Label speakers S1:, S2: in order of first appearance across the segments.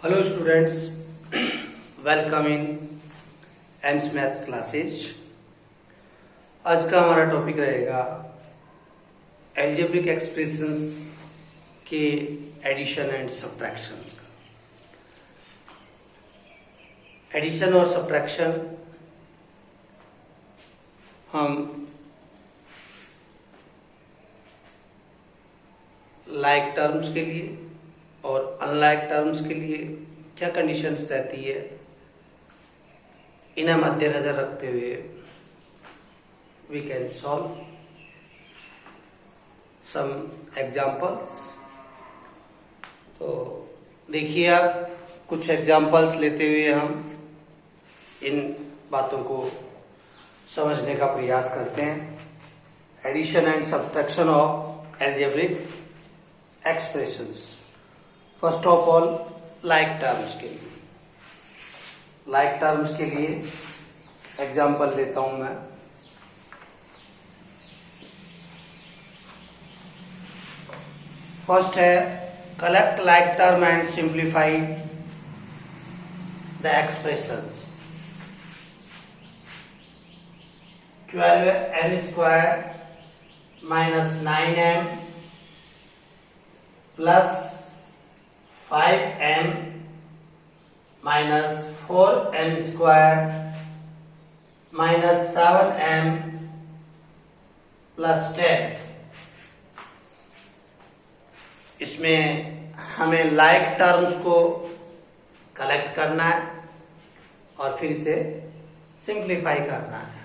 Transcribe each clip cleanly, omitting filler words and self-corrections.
S1: Hello students, welcome in AIIMS maths classes. आज का हमारा टॉपिक रहेगा एल्जेब्रिक एक्सप्रेशंस के एडिशन एंड सब्ट्रैक्शंस का। एडिशन और सब्ट्रैक्शन हम लाइक टर्म्स के लिए और अनलाइक टर्म्स के लिए क्या कंडीशंस रहती है, इन्हें मद्देनजर रखते हुए we can solve some examples. तो देखिए, आप कुछ एग्जाम्पल्स लेते हुए हम इन बातों को समझने का प्रयास करते हैं। Addition and subtraction of algebraic expressions. First of all, like terms के लिए एग्जाम्पल लेता हूं मैं। फर्स्ट है, collect like term and simplify the expressions. 12m square minus 9m plus 5m minus 4m square minus 7m plus 10। इसमें हमें like terms को collect करना है और फिर इसे सिंप्लीफाई करना है।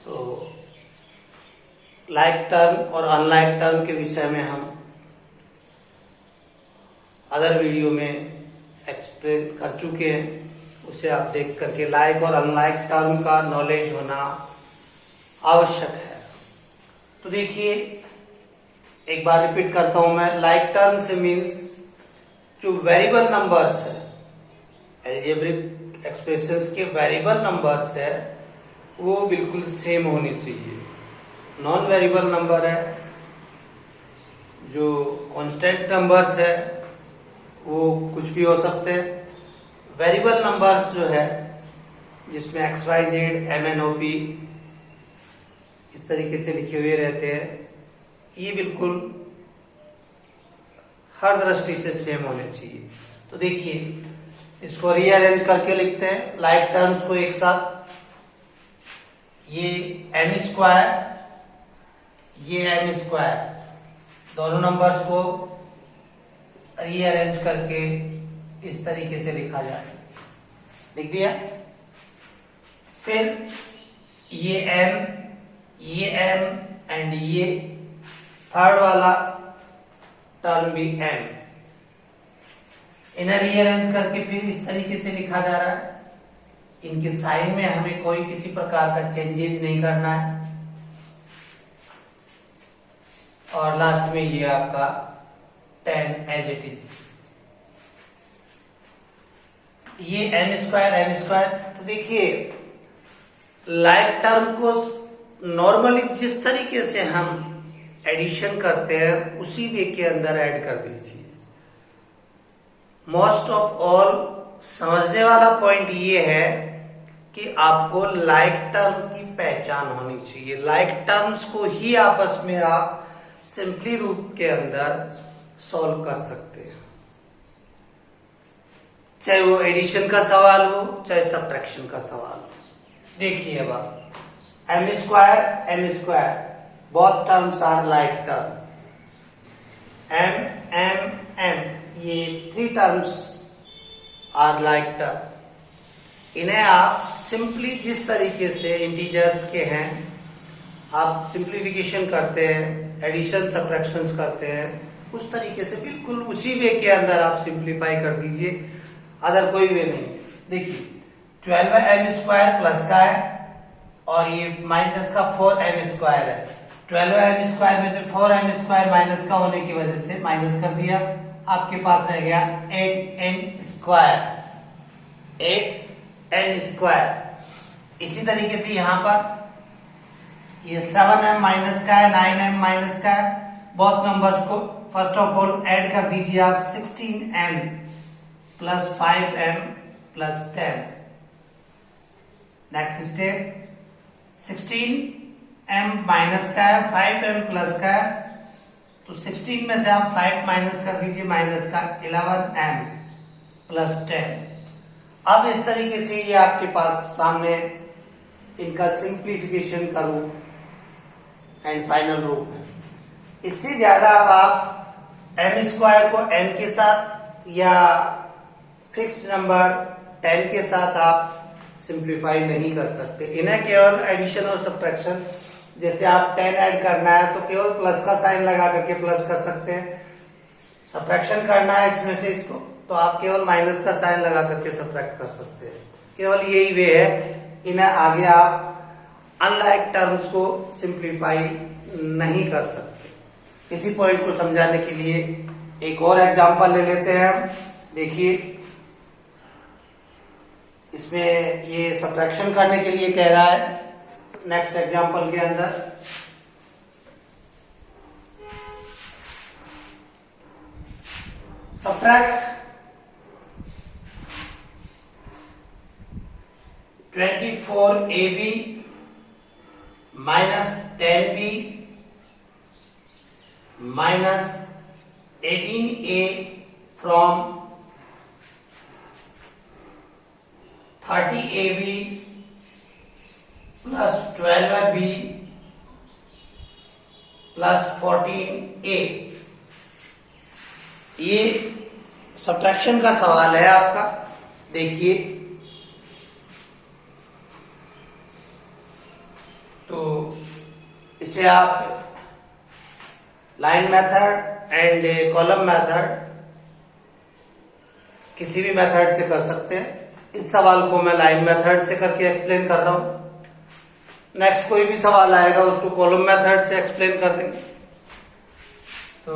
S1: तो लाइक टर्म और अनलाइक टर्म के विषय में हम अदर वीडियो में एक्सप्लेन कर चुके हैं, उसे आप देख करके लाइक और अनलाइक टर्म का नॉलेज होना आवश्यक है। तो देखिए, एक बार रिपीट करता हूं मैं। लाइक टर्म से मीन्स जो वेरिएबल नंबर्स है, एल्जेब्रिक एक्सप्रेशंस के वेरिएबल नंबर्स है वो बिल्कुल सेम होनी चाहिए। नॉन वेरिएबल नंबर है, जो कांस्टेंट नंबर्स है वो कुछ भी हो सकते हैं। वेरिएबल नंबर्स जो है जिसमें x y z m n o p इस तरीके से लिखे हुए रहते हैं, ये बिल्कुल हर दृष्टि से सेम होने चाहिए। तो देखिए, इसको रीअरेंज करके लिखते हैं लाइक टर्म्स को एक साथ। ये एम स्क्वायर, ये एम स्क्वायर, दोनों नंबर्स को रीअरेंज करके इस तरीके से लिखा जाए। लिख दिया। फिर ये m एंड ये थर्ड वाला टर्म भी m, इन्हें रीअरेंज करके फिर इस तरीके से लिखा जा रहा है। इनके साइन में हमें कोई किसी प्रकार का चेंजेस नहीं करना है। और लास्ट में ये आपका 10 एज इट इज। ये m स्क्वायर। तो देखिए, लाइक टर्म को नॉर्मली जिस तरीके से हम एडिशन करते हैं उसी वे के अंदर ऐड कर दीजिए। मोस्ट ऑफ ऑल समझने वाला पॉइंट ये है कि आपको लाइक टर्म की पहचान होनी चाहिए। लाइक टर्म्स को ही आपस में आप सिंपली रूप के अंदर सॉल्व कर सकते हैं, चाहे वो एडिशन का सवाल हो चाहे सब्ट्रैक्शन का सवाल हो। देखिए, अब आप m square both terms are like term. M ये 3 टर्म्स आर लाइक टर्म। इन्हें आप सिंपली जिस तरीके से इंटीजर्स के हैं आप सिंप्लीफिकेशन करते हैं, एडिशन सब्ट्रैक्शंस करते हैं, उस तरीके से बिल्कुल उसी वे के अंदर आप सिंप्लीफाई कर दीजिए, अदर कोई वे नहीं। देखिए, 12m स्क्वायर प्लस का है और ये माइनस का 4m स्क्वायर है। 12m स्क्वायर में से 4m स्क्वायर माइनस का होने की वजह से माइनस कर दिया, आपके पास रह गया 8n स्क्वायर। इसी तरीके से यहां पर ये 7m माइनस का है, 9m माइनस का है। बोथ नंबर्स को फर्स्ट ऑफ ऑल ऐड कर दीजिए आप 16m plus 5m plus 10। Next step 16m minus का है, 5m प्लस का है, तो 16 में से आप 5 माइनस कर दीजिए, माइनस का 11m प्लस 10। अब इस तरीके से ये आपके पास सामने इनका सिंप्लीफिकेशन का रूप एंड फाइनल रूप है। इससे ज्यादा अब आप m स्क्वायर को m के साथ या फिक्स्ड नंबर 10 के साथ आप सिंप्लीफाई नहीं कर सकते। इन्हें केवल एडिशन और सब्ट्रैक्शन, जैसे आप 10 ऐड करना है तो केवल प्लस का साइन लगा करके प्लस कर सकते हैं, सब्ट्रैक्शन करना है इसमें से इसको तो आप केवल माइनस का साइन लगा करके सब्ट्रैक्ट कर सकते हैं। केवल यही वे है, इन्हें आगे आप अनलाइक टर्म्स को सिंप्लीफाई नहीं कर सकते। इसी पॉइंट को समझाने के लिए एक और एग्जांपल ले लेते हैं। देखिए इसमें ये सब्ट्रैक्शन करने के लिए कह रहा है। नेक्स्ट एग्जांपल के अंदर subtract 24ab minus 10b minus 18a from 30ab plus 12b plus 14a। ये सब्ट्रैक्शन का सवाल है आपका। देखिए तो इसे आप line method and column method किसी भी मेथड से कर सकते हैं। इस सवाल को मैं लाइन मेथड से करके एक्सप्लेन कर रहा हूं। नेक्स्ट कोई भी सवाल आएगा उसको कॉलम मेथड से एक्सप्लेन कर देंगे। तो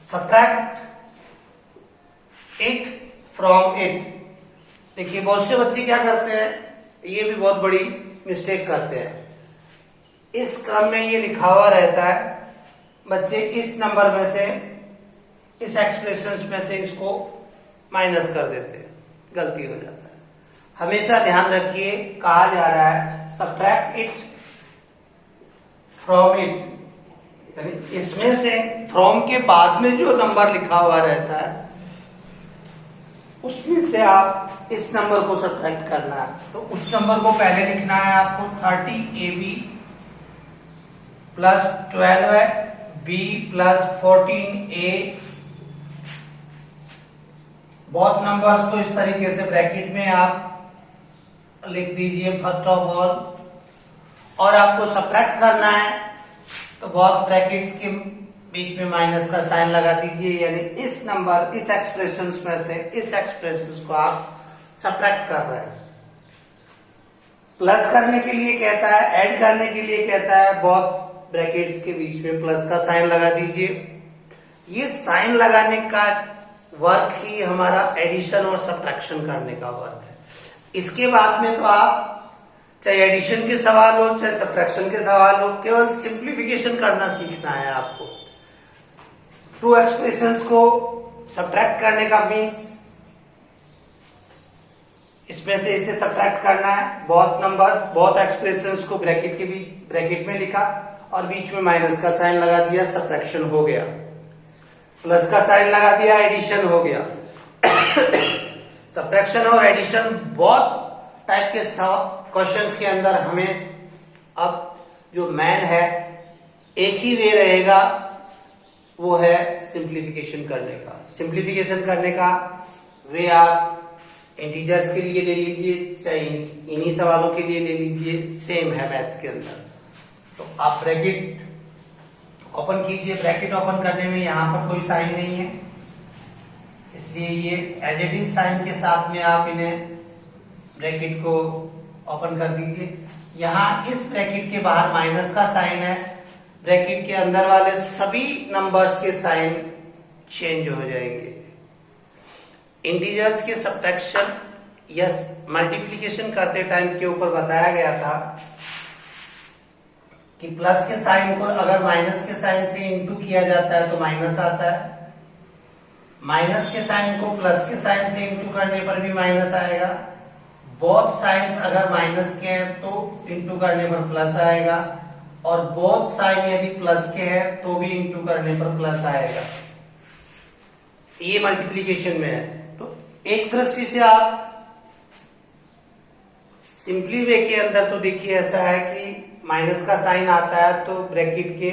S1: सब्ट्रैक्ट इट फ्रॉम इट। देखिए बहुत से बच्चे क्या करते हैं, ये भी बहुत बड़ी मिस्टेक करते हैं। इस क्रम में ये लिखा हुआ रहता है, बच्चे इस नंबर में से इस एक्सप्रेशन में से इसको माइनस कर देते हैं, गलती हो जाता है। हमेशा ध्यान रखिए, कहा जा रहा है सब्ट्रैक्ट इट फ्रॉम इट, यानी इसमें से फ्रॉम के बाद में जो नंबर लिखा हुआ रहता है उसमें से आप इस नंबर को सब्ट्रैक्ट करना है। तो उस नंबर को पहले लिखना है आपको 30ab plus 12b plus 14a। बहुत नंबर्स को इस तरीके से ब्रैकेट में आप लिख दीजिए फर्स्ट ऑफ ऑल, और आपको सब्ट्रैक्ट करना है तो बहुत ब्रैकेट्स के बीच में माइनस का साइन लगा दीजिए, यानी इस नंबर इस एक्सप्रेशंस में से इस एक्सप्रेशंस को आप सब्ट्रैक्ट कर रहे हैं। प्लस करने के लिए कहता है, ऐड करने के लिए कहता है, बहुत ब्रैकेट्स के बीच में प्लस का साइन लगा दीजिए। ये साइन लगाने का वर्क ही हमारा एडिशन और सब्ट्रैक्शन करने का वर्क है। इसके बाद में तो आप चाहे एडिशन के सवाल हो चाहे सब्ट्रैक्शन के सवाल हो, केवल सिंप्लीफिकेशन करना सीखना है आपको। टू एक्सप्रेशंस को सब्ट्रैक्ट करने का मीन्स इसमें से इसे सब्ट्रैक्ट करना है। बहुत नंबर बहुत एक्सप्रेशंस को ब्रैकेट के बीच ब्रैकेट में लिखा और बीच में माइनस का साइन लगा दिया, सब्ट्रैक्शन हो गया। प्लस का साइन लगा दिया, एडिशन हो गया। सब्ट्रैक्शन और एडिशन बहुत टाइप के क्वेश्चंस के अंदर हमें अब जो मैन है एक ही वे रहेगा, वो है सिंप्लीफिकेशन करने का। सिंप्लीफिकेशन करने का वे आप इंटीजर्स के लिए ले लीजिए चाहे इन्हीं सवालों के लिए ले लीजिए, सेम है मैथ्स के अंदर। तो आप ब्रैकेट ओपन कीजिए। ब्रैकेट ओपन करने में यहां पर कोई साइन नहीं है, इसलिए ये एज इट इज साइन के साथ में आप इन्हें ब्रैकेट को ओपन कर दीजिए। यहां इस ब्रैकेट के बाहर माइनस का साइन है, ब्रैकेट के अंदर वाले सभी नंबर्स के साइन चेंज हो जाएंगे। इंटीजर्स के सब्ट्रैक्शन या मल्टीप्लिकेशन करते टाइम के ऊपर बताया गया था कि प्लस के साइन को अगर माइनस के साइन से इंटू किया जाता है तो माइनस आता है, माइनस के साइन को प्लस के साइन से इंटू करने पर भी माइनस आएगा, बोथ साइंस अगर माइनस के हैं तो इंटू करने पर प्लस आएगा, और बोथ साइन यदि प्लस के हैं तो भी इंटू करने पर प्लस आएगा। ये मल्टीप्लीकेशन में है। तो एक दृष्टि से आप सिंपली वे के अंदर तो देखिए ऐसा है कि माइनस का साइन आता है तो ब्रैकेट के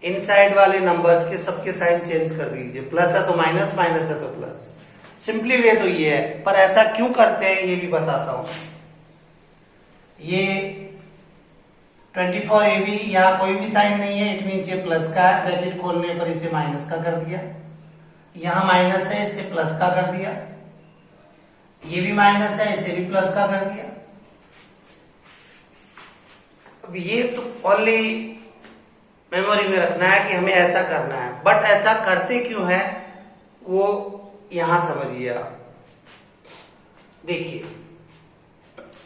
S1: इनसाइड वाले नंबर्स के सबके साइन चेंज कर दीजिए, प्लस है तो माइनस, माइनस है तो प्लस। सिंपली वे तो ये है, पर ऐसा क्यों करते हैं ये भी बताता हूं। ये 24ab यहां कोई भी साइन नहीं है, इट मीन्स ये प्लस का है, ब्रैकेट खोलने पर इसे माइनस का कर दिया, यहां माइनस है इसे प्लस का कर दिया, ये भी माइनस है इसे भी प्लस का कर दिया। अब ये तो ओनली मेमोरी में रखना है कि हमें ऐसा करना है, बट ऐसा करते क्यों है वो यहां समझिए आप। देखिए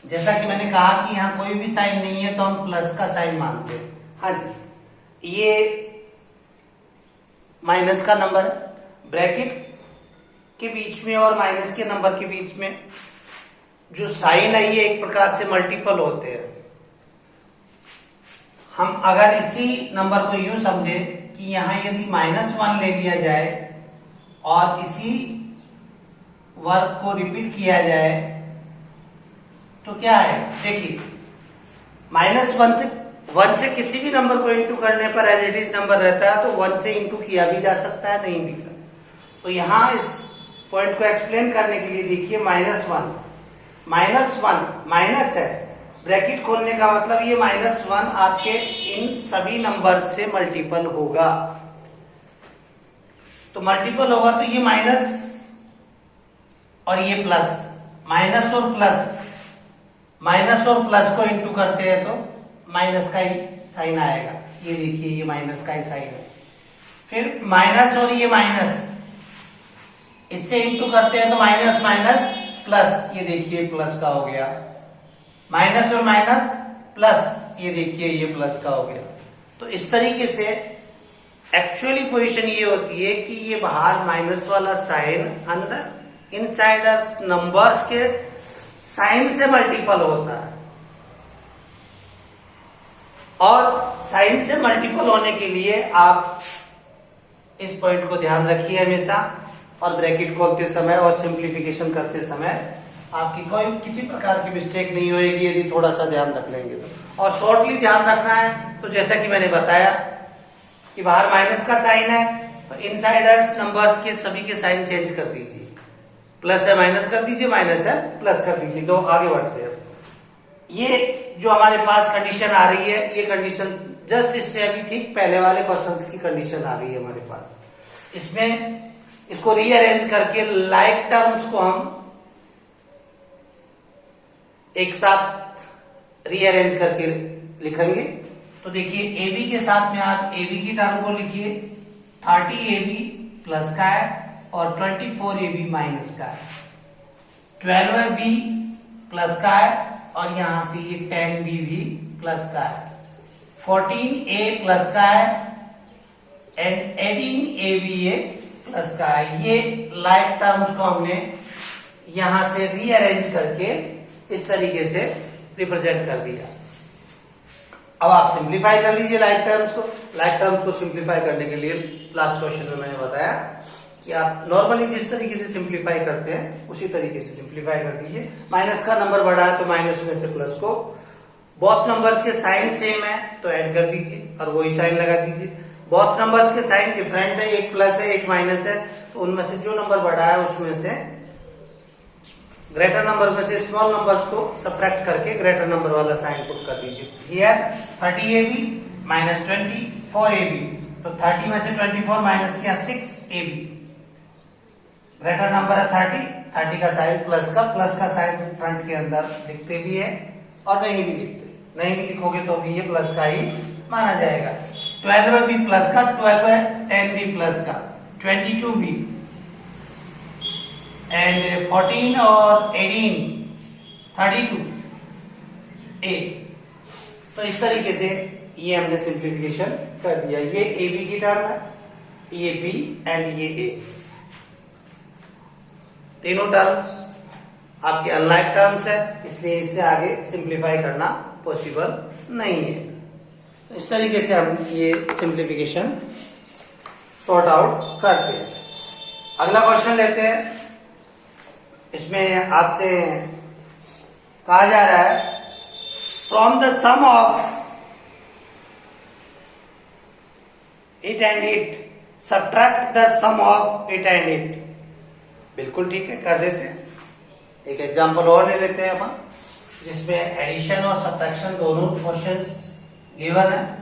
S1: जैसा कि मैंने कहा कि यहां कोई भी साइन नहीं है तो हम प्लस का साइन मानते हैं। हाँ जी, ये माइनस का नंबर है, ब्रैकेट के बीच में और माइनस के नंबर के बीच में जो साइन है ये एक प्रकार से मल्टीपल होते हैं। हम अगर इसी नंबर को यूं समझे कि यहां यदि -1 ले लिया जाए और इसी वर्क को रिपीट किया जाए तो क्या है, देखिए -1 से किसी भी नंबर को इंटू करने पर एज इट इज नंबर रहता है, तो 1 से इंटू किया भी जा सकता है, नहीं भी कर। तो यहां इस पॉइंट को एक्सप्लेन करने के लिए देखिए -1 माइनस है, ब्रैकेट खोलने का मतलब ये -1 आपके इन सभी नंबर से मल्टीपल होगा। तो मल्टीपल होगा तो ये माइनस और ये प्लस, माइनस और प्लस को इंटू करते हैं तो माइनस का ही साइन आएगा। ये देखिए ये माइनस का ही साइन है। फिर माइनस और ये माइनस, इससे इंटू करते हैं तो माइनस माइनस प्लस, ये देखिए प्लस का हो गया, माइनस और माइनस प्लस, ये देखिए ये प्लस का हो गया। तो इस तरीके से एक्चुअली पोजीशन ये होती है कि ये बाहर माइनस वाला साइन अंदर इनसाइडर्स नंबर्स के साइन से मल्टीपल होता है, और साइन से मल्टीपल होने के लिए आप इस पॉइंट को ध्यान रखिए हमेशा, और ब्रैकेट खोलते समय और सिंप्लीफिकेशन करते समय आपकी कोई किसी प्रकार की मिस्टेक नहीं होगी यदि थोड़ा सा ध्यान रख लेंगे तो। और शॉर्टली ध्यान रखना है तो जैसा कि मैंने बताया कि बाहर माइनस का साइन है तो इनसाइडर्स नंबर्स के सभी के साइन चेंज कर दीजिए, प्लस है माइनस कर दीजिए, माइनस है प्लस कर दीजिए। लोग आगे बढ़ते हैं। ये जो हमारे पास कंडीशन आ रही है, ये कंडीशन जस्ट इससे अभी ठीक पहले वाले क्वेश्चंस की कंडीशन आ गई है हमारे पास। इसमें इसको रीअरेंज करके लाइक टर्म्स को हम एक साथ रीअरेंज करके लिखेंगे। तो देखिए AB के साथ में आप AB की टर्म को लिखिए, 30AB प्लस का है और 24AB माइनस का है, 12B प्लस का है और यहां से ये 10B भी प्लस का है, 14A प्लस का है एंड 18AB प्लस का है। ये लाइक टर्म्स को हमने यहां से रीअरेंज करके इस तरीके से रिप्रेजेंट कर दिया। अब आप सिंप्लीफाई कर लीजिए लाइक टर्म्स को। लाइक टर्म्स को सिंप्लीफाई करने के लिए लास्ट क्वेश्चन में मैंने बताया कि आप नॉर्मली जिस तरीके से सिंप्लीफाई करते हैं उसी तरीके से सिंप्लीफाई कर दीजिए। माइनस का नंबर बढ़ा है तो माइनस में से प्लस को, बोथ नंबर्स के साइन सेम है तो ऐड कर दीजिए और वही साइन लगा दीजिए। बोथ नंबर्स के साइन डिफरेंट है, एक प्लस है एक माइनस है, तो उनमें से जो नंबर बढ़ा है उसमें से ग्रेटर नंबर में से स्मॉल नंबर्स को सब्ट्रैक्ट करके ग्रेटर नंबर वाला साइन पुट कर दीजिए। हियर 30AB माइनस 24AB, तो 30 में से 24 माइनस किया 6AB, ग्रेटर नंबर है 30 का साइन प्लस का साइन फ्रंट के अंदर लिखते भी है और नहीं भी लिखते, नहीं भी लिखोगे तो भी ये प्लस का ही माना जाएगा। 12 भी प्लस का, 12 है 10 भी प्लस का, 22 भी एंड 14 और 18 32A। तो इस तरीके से ये हमने सिंप्लीफिकेशन कर दिया। ये AB की टर्म है, ये B एंड ये A। तीनों टर्म्स आपके अनलाइक टर्म्स है, इसलिए इससे आगे सिंप्लीफाई करना पॉसिबल नहीं है। तो इस तरीके से हम ये सिंप्लीफिकेशन सॉर्ट आउट करते हैं। अगला क्वेश्चन लेते हैं। इसमें आपसे कहा जा रहा है from the sum of it and it subtract the sum of it and it. बिल्कुल ठीक है, कर देते हैं। एक एग्जांपल और ले लेते हैं अपन, जिसमें एडिशन और सब्ट्रैक्शन दोनों क्वेश्चंस गिवन है।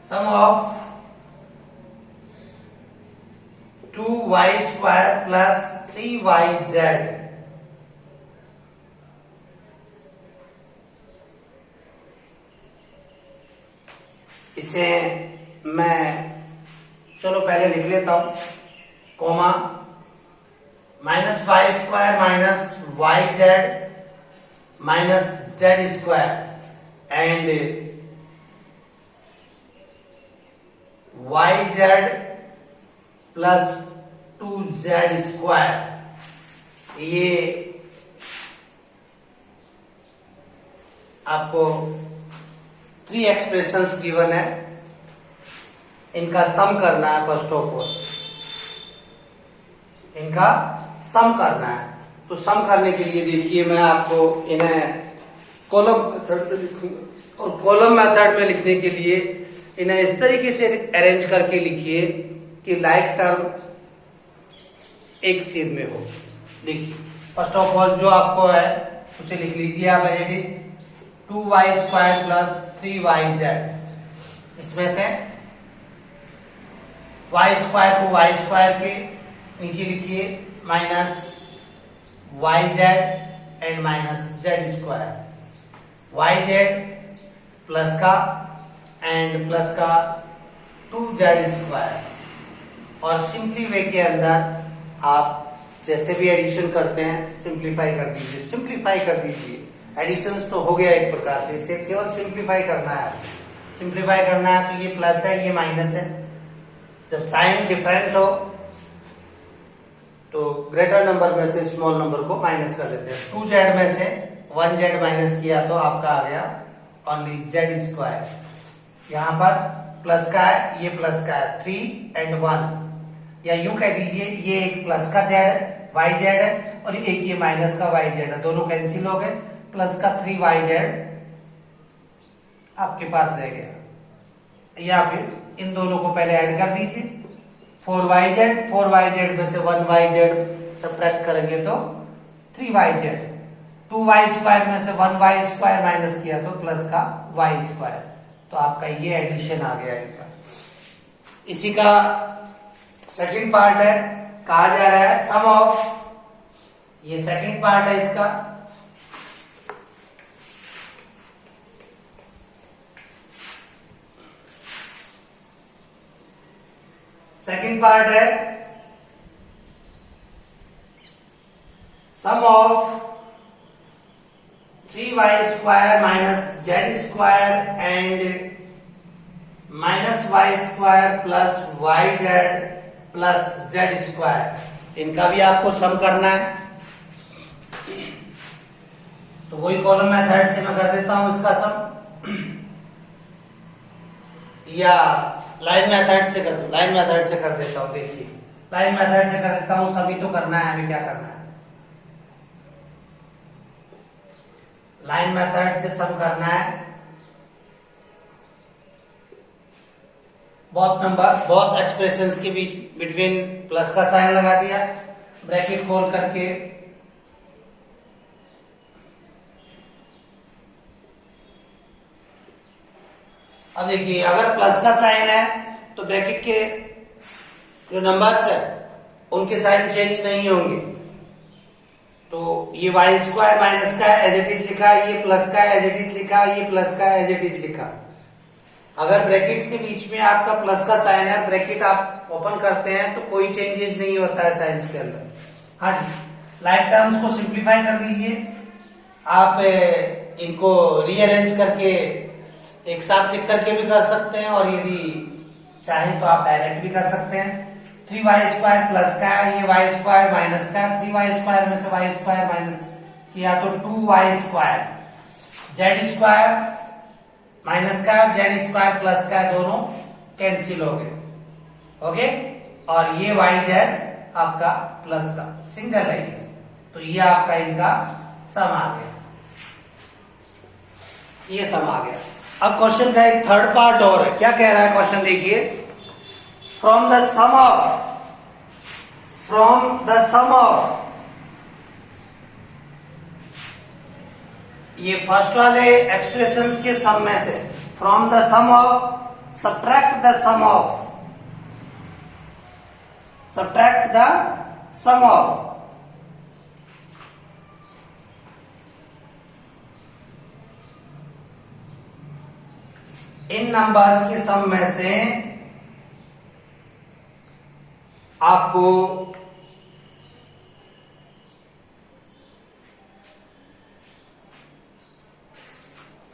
S1: Sum of 2y² plus 3yz। इसे मैं चलो पहले लिख लेता हूं, comma -y² minus yz minus z² and yz plus 2z²। ये आपको 3 एक्सप्रेशंस गिवन है, इनका सम करना है। फर्स्ट ऑफ ऑल इनका सम करना है। तो सम करने के लिए देखिए, मैं आपको इन्हें कॉलम मेथड में लिखूंगा, और कॉलम मेथड में लिखने के लिए इन्हें इस तरीके से अरेंज करके लिखिए कि लाइक टर्म एक सिर में हो। देखिए फर्स्ट ऑफ ऑल जो आपको है उसे लिख लीजिए आप, as it is 2y² plus 3yz। इसमें से y² को y² के नीचे लिखिए minus yz and minus z²। yz plus का एंड प्लस का 2z²। और सिंपली वे के अंदर आप जैसे भी एडिशन करते हैं सिंप्लीफाई कर दीजिए, सिंप्लीफाई कर दीजिए। एडिशन तो हो गया एक प्रकार से, इसे केवल सिंप्लीफाई करना है। सिंप्लीफाई करना है तो ये प्लस है, ये माइनस है। जब साइन डिफरेंट हो तो ग्रेटर नंबर में से स्मॉल नंबर को माइनस कर देते हैं। 2z में से 1z माइनस किया तो आपका आ गया ओनली z²। यहाँ पर प्लस का है, ये प्लस का है 3 एंड 1, या यूं कह दीजिए ये एक प्लस का yz है और एक ये माइनस का yz है, दोनों कैंसिल हो गए। प्लस का 3yz आपके पास रह गया, या फिर इन दोनों को पहले ऐड कर दीजिए। 4yz में से 1yz सब्ट्रैक्ट करेंगे तो 3yz। 2y² में से 1y² माइनस किया तो प्लस का y²। तो आपका ये एडिशन आ गया इनका। इसी का सेकंड पार्ट है, कहा जा रहा है सम ऑफ, ये सेकंड पार्ट है इसका। सेकंड पार्ट है sum of 3y² minus z² and minus y² plus yz plus z²। इनका भी आपको सम करना है। तो वही कॉलम मेथड से मैं कर देता हूं इसका सम, या लाइन मेथड से कर, लाइन मेथड से कर देता हूं। देखिए लाइन मेथड से कर देता हूं, सभी तो करना है, हमें क्या करना है, लाइन मेथड से सम करना है। बहुत एक्सप्रेशंस के बीच बिटवीन प्लस का साइन लगा दिया, ब्रैकेट खोल करके अब देखिए अगर प्लस का साइन है तो ब्रैकेट के जो नंबर्स है उनके साइन चेंज नहीं होंगे। तो ये y² माइनस का एज इट इज लिखा, ये प्लस का एज इट इज लिखा, ये प्लस का एज इट इज लिखा। अगर ब्रैकेट्स के बीच में आपका प्लस का साइन है, ब्रैकेट आप ओपन करते हैं तो कोई चेंजेस नहीं होता है साइंस के अंदर। हाँ जी, लाइक टर्म्स को सिंप्लीफाई कर दीजिए आप, इनको रीअरेंज करके एक साथ लिख करके भी कर सकते हैं और यदि चाहे तो आप डायरेक्ट भी कर सकते हैं। 3y² प्लस का ये y² माइनस का 3y² में से y² माइनस किया तो 2y², z² माइनस का z² प्लस का दोनों कैंसिल हो गए। ओके, और ये yz आपका प्लस का सिंगल है, तो ये आपका इनका सम आ गया, ये सम आ गया। अब क्वेश्चन का एक थर्ड पार्ट और है। क्या कह रहा है क्वेश्चन, देखिए, फ्रॉम द सम ऑफ ये फर्स्ट वाले एक्सप्रेशंस के सम में से, from the sum of subtract the sum of इन नंबर्स के सम में से आपको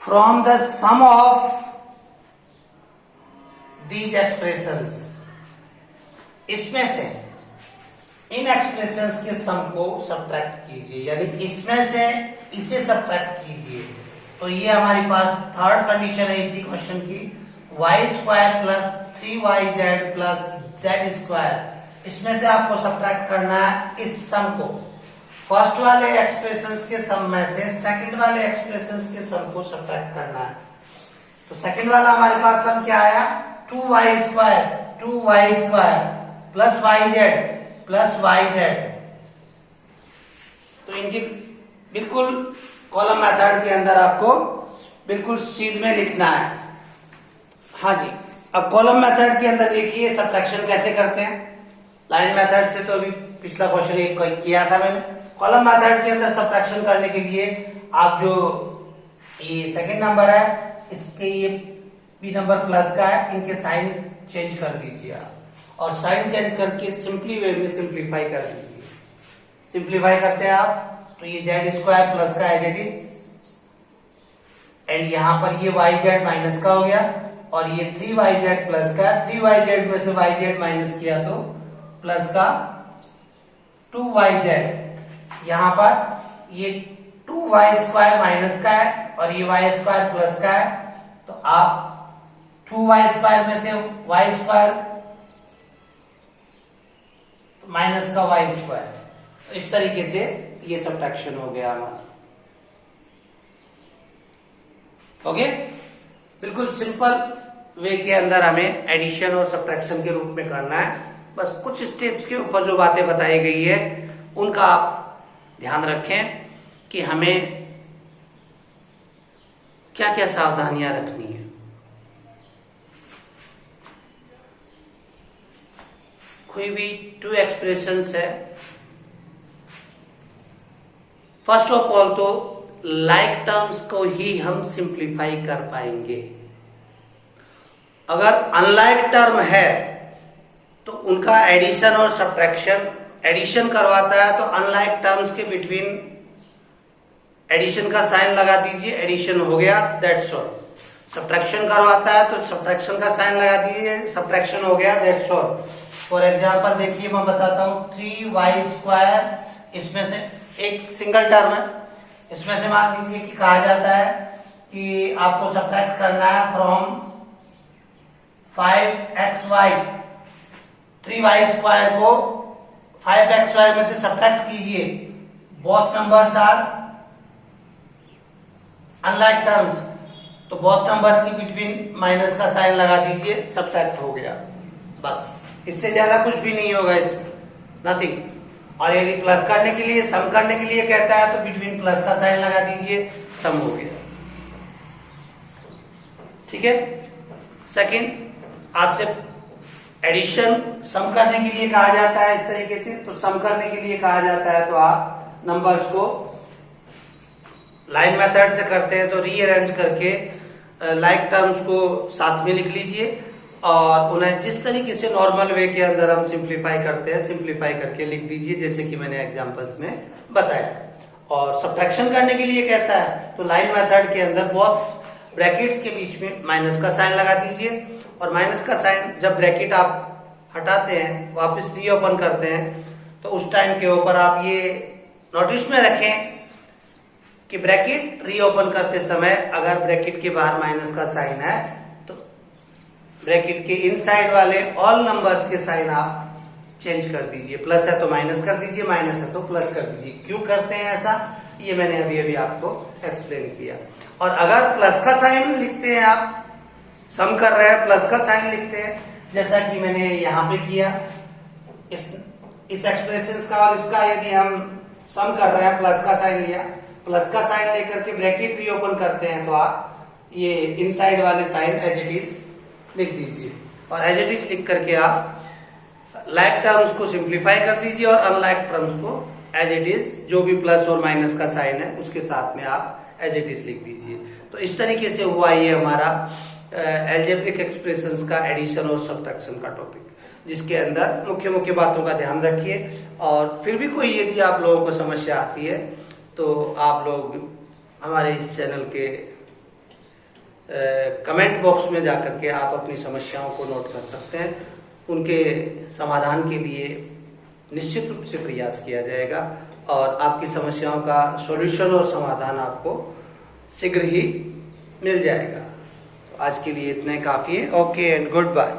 S1: from the sum of these expressions, इसमें से इन एक्सप्रेशंस के सम को सब्ट्रैक्ट कीजिए, यानी इसमें से इसे सब्ट्रैक्ट कीजिए। तो ये हमारे पास थर्ड कंडीशन है इसी क्वेश्चन की, y² plus 3yz plus z², इसमें से आपको सब्ट्रैक्ट करना है इस सम को, फर्स्ट वाले एक्सप्रेशंस के सम में से सेकंड वाले एक्सप्रेशंस के सम को सब्ट्रैक्ट करना है। तो सेकंड वाला हमारे पास सम क्या आया, 2y² प्लस yz, तो इनकी बिल्कुल कॉलम मेथड के अंदर आपको बिल्कुल सीध में लिखना है। हाँ जी, अब कॉलम मेथड के अंदर देखिए सब्ट्रैक्शन कैसे करते हैं। लाइन मेथड से तो अभी पिछला क्वेश्चन एक किया था मैंने। कॉलम मेथड के अंदर सब्ट्रैक्शन करने के लिए आप जो ये सेकंड नंबर है इसके ये बी नंबर प्लस का है, इनके साइन चेंज कर दीजिए आप, और साइन चेंज करके सिंपली वे में सिंप्लीफाई कर दीजिए। सिंप्लीफाई करते हैं आप तो ये z² प्लस का एज इट इज, एंड यहां पर ये yz माइनस का हो गया, और ये 3yz प्लस का, 3yz में से yz माइनस किया तो प्लस का 2yz, यहां पर ये 2y² माइनस का है और ये y² प्लस का है, तो आप 2y² में से y² माइनस का y², तो इस तरीके से ये सब्ट्रैक्शन हो गया हमारा। ओके, बिल्कुल सिंपल वे के अंदर हमें एडिशन और सब्ट्रैक्शन के रूप में करना है। बस कुछ स्टेप्स के ऊपर जो बातें बताई गई है उनका आप ध्यान रखें कि हमें क्या क्या सावधानियां रखनी है। कोई भी टू एक्सप्रेशंस है, फर्स्ट ऑफ ऑल तो लाइक टर्म्स को ही हम सिंप्लीफाई कर पाएंगे। अगर अनलाइक टर्म है तो उनका एडिशन और सब्ट्रैक्शन, एडिशन करवाता है तो अनलाइक टर्म्स के बिटवीन एडिशन का साइन लगा दीजिए, एडिशन हो गया, दैट्स ऑल। सब्ट्रैक्शन करवाता है तो सब्ट्रैक्शन का साइन लगा दीजिए, सब्ट्रैक्शन हो गया, दैट्स ऑल। फॉर एग्जाम्पल देखिए मैं बताता हूं, 3y², इसमें से एक सिंगल टर्म है, इसमें से मान लीजिए कि कहा जाता है कि आपको सब्ट्रैक्ट करना है फ्रॉम 5xy, 3y² को 5xy में से सब्ट्रैक्ट कीजिए, both numbers are unlike terms, तो बोथ नंबर्स के बिटवीन माइनस का साइन लगा दीजिए, सब्ट्रैक्ट हो गया, बस। इससे ज्यादा कुछ भी नहीं होगा इसमें, नथिंग। और यदि प्लस करने के लिए, सम करने के लिए कहता है तो बिटवीन प्लस का साइन लगा दीजिए, सम हो गया, ठीक है। सेकंड, आपसे एडिशन सम करने के लिए कहा जाता है इस तरीके से, तो सम करने के लिए कहा जाता है तो आप नंबर्स को लाइन मेथड से करते हैं तो रीअरेंज करके लाइक टर्म्स को साथ में लिख लीजिए और उन्हें जिस तरीके से नॉर्मल वे के अंदर हम सिंप्लीफाई करते हैं, सिंप्लीफाई करके लिख दीजिए, जैसे कि मैंने एग्जांपल्स में बताया। और सब्ट्रैक्शन करने के लिए कहता है तो लाइन मेथड के अंदर बहुत ब्रैकेट्स के बीच में माइनस का साइन लगा दीजिए, और माइनस का साइन जब ब्रैकेट आप हटाते हैं वापस रीओपन करते हैं तो उस टाइम के ऊपर आप ये नोटिस में रखें कि ब्रैकेट रीओपन करते समय अगर ब्रैकेट के बाहर माइनस का साइन है तो ब्रैकेट के इनसाइड वाले ऑल नंबर्स के साइन आप चेंज कर दीजिए। प्लस है तो माइनस कर दीजिए, माइनस है तो प्लस कर दीजिए। क्यों करते हैं ऐसा, ये मैंने अभी अभी आपको एक्सप्लेन किया। और अगर प्लस का साइन लिखते हैं, आप सम कर रहे हैं प्लस का साइन लिखते हैं, जैसा कि मैंने यहां पे किया इस एक्सप्रेशन का और इसका, यदि हम सम कर रहे हैं प्लस का साइन लिया, प्लस का साइन लेकर के ब्रैकेट रीओपन करते हैं तो आप ये इनसाइड वाले साइन एज इट इज लिख दीजिए। और एज इट इज लिख करके आप लाइक टर्म्स को सिंप्लीफाई कर दीजिए और अनलाइक टर्म्स को एज इट इज, जो भी प्लस और माइनस का साइन है उसके साथ में आप एज इट इज लिख दीजिए। तो इस तरीके से हुआ ये हमारा अलजेब्रिक एक्सप्रेशंस का एडिशन और सब्ट्रैक्शन का टॉपिक, जिसके अंदर मुख्य मुख्य बातों का ध्यान रखिए। और फिर भी कोई यदि आप लोगों को समस्या आती है तो आप लोग हमारे इस चैनल के कमेंट बॉक्स में जाकर के आप अपनी समस्याओं को नोट कर सकते हैं। उनके समाधान के लिए निश्चित रूप से प्रयास किया जाएगा और आपकी समस्याओं का सॉल्यूशन और समाधान आपको शीघ्र ही मिल जाएगा। तो आज के लिए इतना ही काफी है। Okay and good bye.